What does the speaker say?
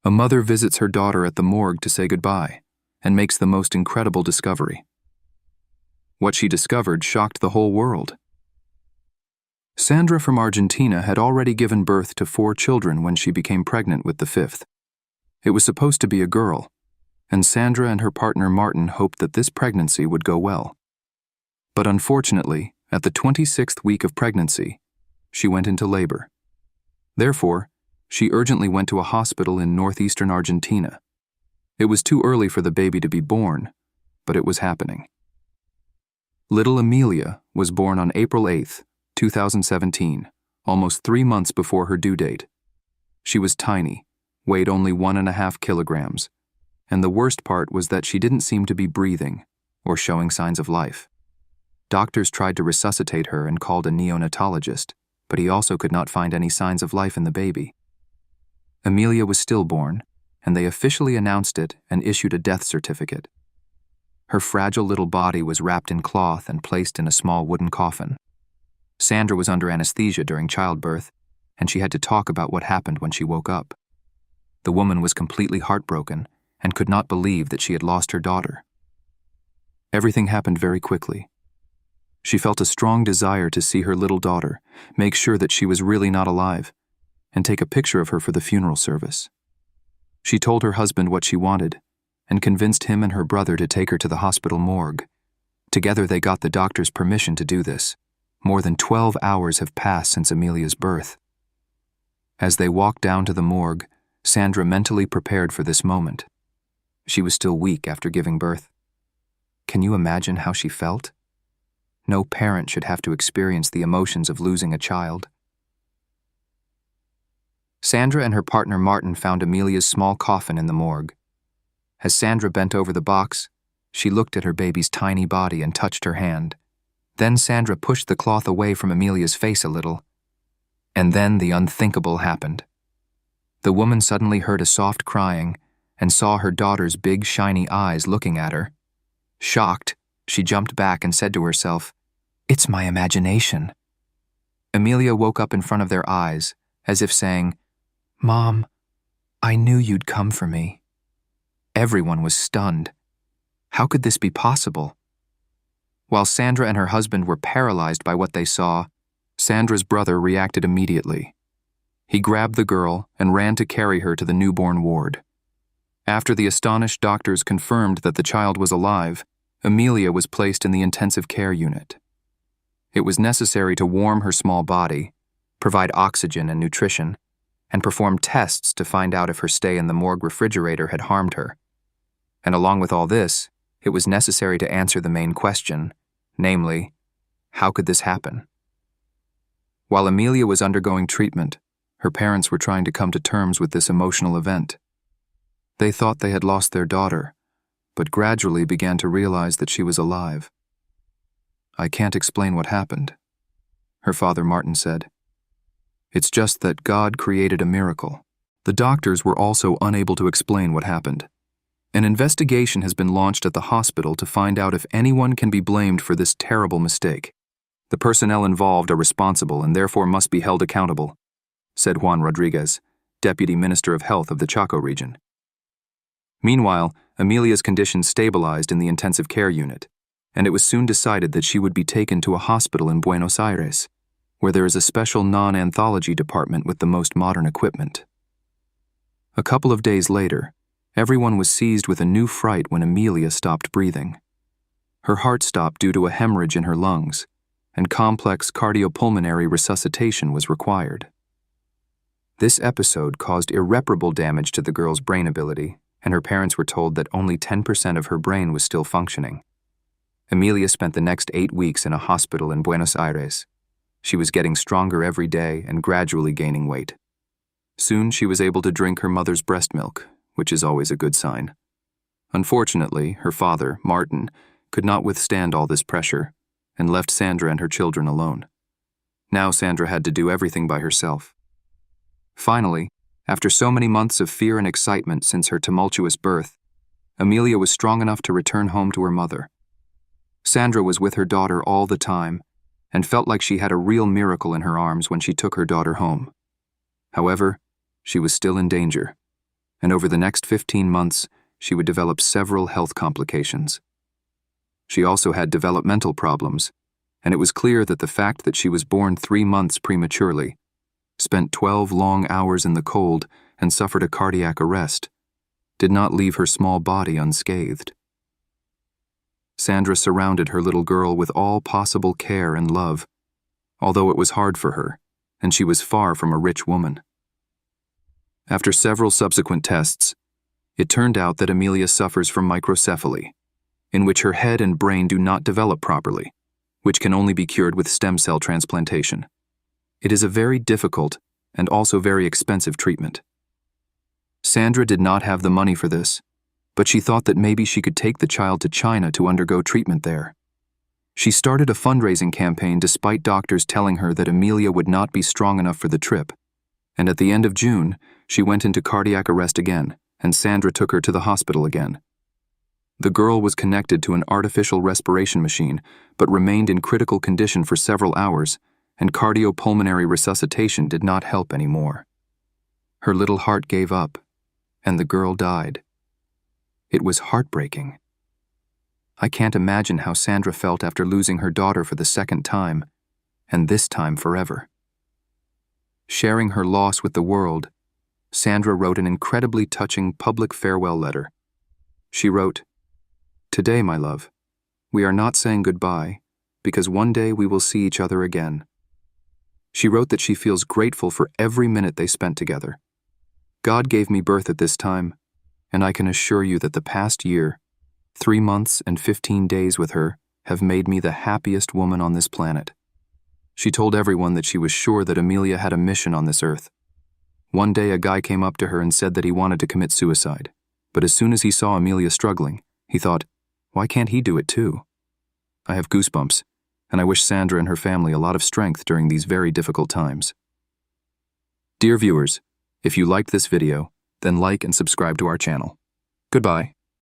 A mother visits her daughter at the morgue to say goodbye and makes the most incredible discovery. What she discovered shocked the whole world. Sandra from Argentina had already given birth to 4 children when she became pregnant with the 5th. It was supposed to be a girl, and Sandra and her partner Martin hoped that this pregnancy would go well. But unfortunately, at the 26th week of pregnancy, she went into labor. Therefore, she urgently went to a hospital in northeastern Argentina. It was too early for the baby to be born, but it was happening. Little Amelia was born on April 8, 2017, almost 3 months before her due date. She was tiny, weighed only 1.5 kilograms, and the worst part was that she didn't seem to be breathing or showing signs of life. Doctors tried to resuscitate her and called a neonatologist, but he also could not find any signs of life in the baby. Amelia was stillborn, and they officially announced it and issued a death certificate. Her fragile little body was wrapped in cloth and placed in a small wooden coffin. Sandra was under anesthesia during childbirth, and she had to talk about what happened when she woke up. The woman was completely heartbroken and could not believe that she had lost her daughter. Everything happened very quickly. She felt a strong desire to see her little daughter, make sure that she was really not alive, and take a picture of her for the funeral service. She told her husband what she wanted, and convinced him and her brother to take her to the hospital morgue. Together they got the doctor's permission to do this. More than 12 hours have passed since Amelia's birth. As they walked down to the morgue, Sandra mentally prepared for this moment. She was still weak after giving birth. Can you imagine how she felt? No parent should have to experience the emotions of losing a child. Sandra and her partner Martin found Amelia's small coffin in the morgue. As Sandra bent over the box, she looked at her baby's tiny body and touched her hand. Then Sandra pushed the cloth away from Amelia's face a little. And then the unthinkable happened. The woman suddenly heard a soft crying and saw her daughter's big, shiny eyes looking at her. Shocked, she jumped back and said to herself, "It's my imagination." Amelia woke up in front of their eyes, as if saying, "Mom, I knew you'd come for me." Everyone was stunned. How could this be possible? While Sandra and her husband were paralyzed by what they saw, Sandra's brother reacted immediately. He grabbed the girl and ran to carry her to the newborn ward. After the astonished doctors confirmed that the child was alive, Amelia was placed in the intensive care unit. It was necessary to warm her small body, provide oxygen and nutrition, and perform tests to find out if her stay in the morgue refrigerator had harmed her. And along with all this, it was necessary to answer the main question, namely, how could this happen? While Amelia was undergoing treatment, her parents were trying to come to terms with this emotional event. They thought they had lost their daughter, but gradually began to realize that she was alive. "I can't explain what happened," her father Martin said. "It's just that God created a miracle." The doctors were also unable to explain what happened. An investigation has been launched at the hospital to find out if anyone can be blamed for this terrible mistake. The personnel involved are responsible and therefore must be held accountable, said Juan Rodriguez, Deputy Minister of Health of the Chaco region. Meanwhile, Amelia's condition stabilized in the intensive care unit, and it was soon decided that she would be taken to a hospital in Buenos Aires, where there is a special non-anthology department with the most modern equipment. A couple of days later, everyone was seized with a new fright when Amelia stopped breathing. Her heart stopped due to a hemorrhage in her lungs, and complex cardiopulmonary resuscitation was required. This episode caused irreparable damage to the girl's brain ability, and her parents were told that only 10% of her brain was still functioning. Amelia spent the next 8 weeks in a hospital in Buenos Aires. She was getting stronger every day and gradually gaining weight. Soon she was able to drink her mother's breast milk, which is always a good sign. Unfortunately, her father, Martin, could not withstand all this pressure and left Sandra and her children alone. Now Sandra had to do everything by herself. Finally, after so many months of fear and excitement since her tumultuous birth, Amelia was strong enough to return home to her mother. Sandra was with her daughter all the time and felt like she had a real miracle in her arms when she took her daughter home. However, she was still in danger, and over the next 15 months, she would develop several health complications. She also had developmental problems, and it was clear that the fact that she was born 3 months prematurely, spent 12 long hours in the cold, and suffered a cardiac arrest, did not leave her small body unscathed. Sandra surrounded her little girl with all possible care and love, although it was hard for her, and she was far from a rich woman. After several subsequent tests, it turned out that Amelia suffers from microcephaly, in which her head and brain do not develop properly, which can only be cured with stem cell transplantation. It is a very difficult and also very expensive treatment. Sandra did not have the money for this, but she thought that maybe she could take the child to China to undergo treatment there. She started a fundraising campaign despite doctors telling her that Amelia would not be strong enough for the trip, and at the end of June, she went into cardiac arrest again, and Sandra took her to the hospital again. The girl was connected to an artificial respiration machine, but remained in critical condition for several hours, and cardiopulmonary resuscitation did not help anymore. Her little heart gave up, and the girl died. It was heartbreaking. I can't imagine how Sandra felt after losing her daughter for the second time, and this time forever. Sharing her loss with the world, Sandra wrote an incredibly touching public farewell letter. She wrote, "Today, my love, we are not saying goodbye, because one day we will see each other again." She wrote that she feels grateful for every minute they spent together. "God gave me birth at this time, and I can assure you that the past year, 3 months and 15 days with her, have made me the happiest woman on this planet." She told everyone that she was sure that Amelia had a mission on this earth. One day a guy came up to her and said that he wanted to commit suicide, but as soon as he saw Amelia struggling, he thought, why can't he do it too? I have goosebumps, and I wish Sandra and her family a lot of strength during these very difficult times. Dear viewers, if you liked this video, then like and subscribe to our channel. Goodbye.